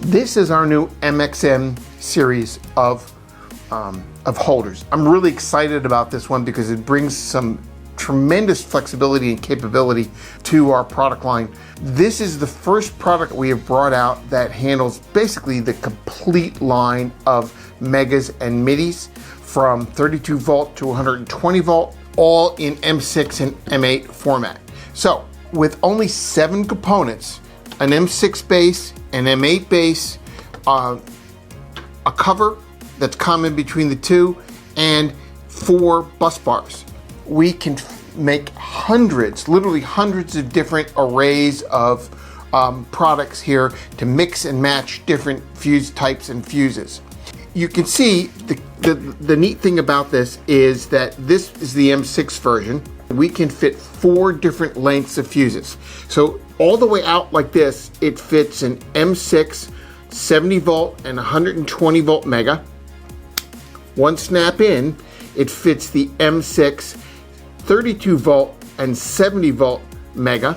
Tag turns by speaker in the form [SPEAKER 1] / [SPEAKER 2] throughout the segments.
[SPEAKER 1] This is our new MXM series of holders. I'm really excited about this one because it brings some tremendous flexibility and capability to our product line. This is the first product we have brought out that handles basically the complete line of megas and midis from 32 volt to 120 volt, all in M6 and M8 format. So with only 7 components, an M6 base, an M8 base, a cover that's common between the two, and 4 bus bars, we can make hundreds, literally hundreds of different arrays of products here to mix and match different fuse types and fuses. You can see the neat thing about this is that this is the M6 version. We can fit 4 different lengths of fuses. So all the way out like this, it fits an M6 70 volt and 120 volt mega. One snap in, it fits the M6 32 volt and 70 volt mega.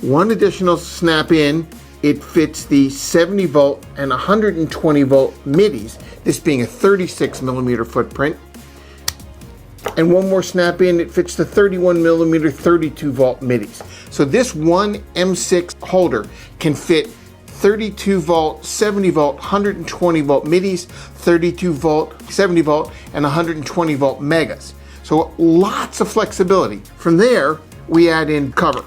[SPEAKER 1] One additional snap in, it fits the 70 volt and 120 volt midis, this being a 36 millimeter footprint. And one more snap in, it fits the 31 millimeter 32 volt midis. So this one M6 holder can fit 32 volt, 70 volt, 120 volt midis, 32 volt, 70 volt, and 120 volt megas. So lots of flexibility. From there, we add in cover.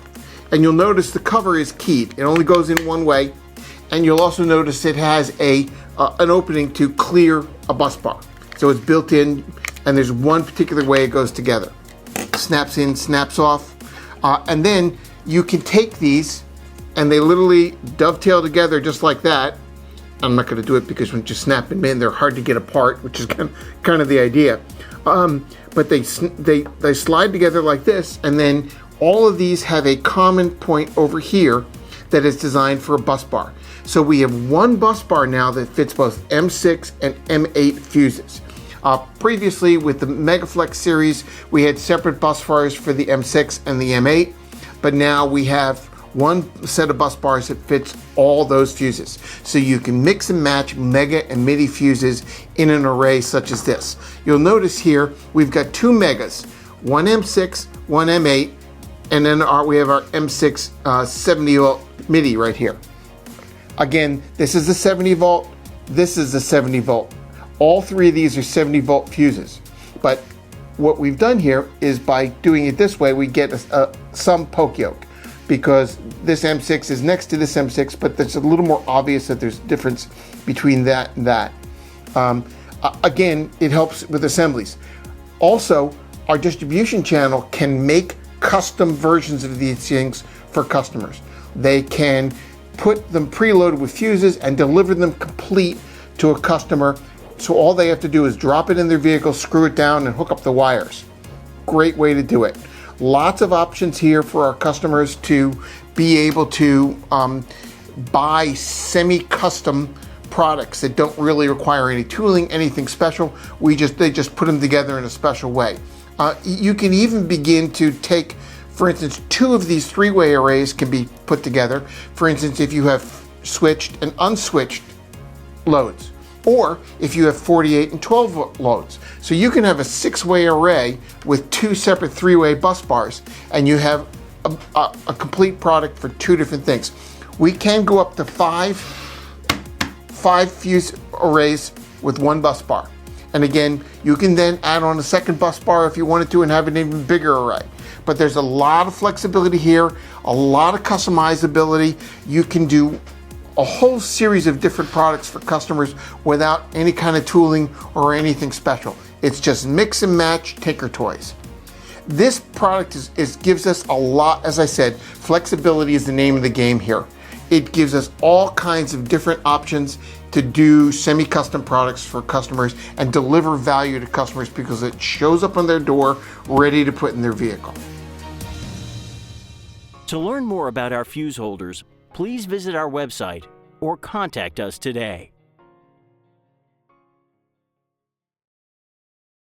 [SPEAKER 1] And you'll notice the cover is keyed. It only goes in one way. And you'll also notice it has an opening to clear a bus bar. So it's built in, and there's one particular way it goes together. Snaps in, snaps off. And then you can take these, and they literally dovetail together just like that. I'm not going to do it because when you snap them in, they're hard to get apart, which is kind of the idea. But they slide together like this, and then all of these have a common point over here that is designed for a bus bar. So we have one bus bar now that fits both M6 and M8 fuses. Previously with the MegaFlex series, we had separate bus bars for the M6 and the M8, but now we have one set of bus bars that fits all those fuses. So you can mix and match Mega and MIDI fuses in an array such as this. You'll notice here we've got 2 megas, one M6, one M8, and then we have our M6 70 volt MIDI right here. Again, this is the 70 volt, this is the 70 volt. All 3 of these are 70 volt fuses. But what we've done here is by doing it this way, we get some poka-yoke, because this M6 is next to this M6, but it's a little more obvious that there's a difference between that and that. Again, it helps with assemblies. Also, our distribution channel can make custom versions of these things for customers. They can put them preloaded with fuses and deliver them complete to a customer. So all they have to do is drop it in their vehicle, screw it down, and hook up the wires. Great way to do it. Lots of options here for our customers to be able to buy semi-custom products that don't really require any tooling, anything special. They just put them together in a special way. You can even begin to take, for instance, 2 of these 3-way arrays can be put together. For instance, if you have switched and unswitched loads, or if you have 48 and 12 volt loads. So you can have a 6-way array with 2 separate 3-way bus bars, and you have a complete product for 2 different things. We can go up to 5 fuse arrays with 1 bus bar. And again, you can then add on a second bus bar if you wanted to and have an even bigger array. But there's a lot of flexibility here, a lot of customizability. You can do a whole series of different products for customers without any kind of tooling or anything special. It's just mix and match Tinker Toys. This product gives us a lot, as I said, flexibility is the name of the game here. It gives us all kinds of different options to do semi-custom products for customers and deliver value to customers because it shows up on their door ready to put in their vehicle.
[SPEAKER 2] To learn more about our fuse holders, please visit our website or contact us today.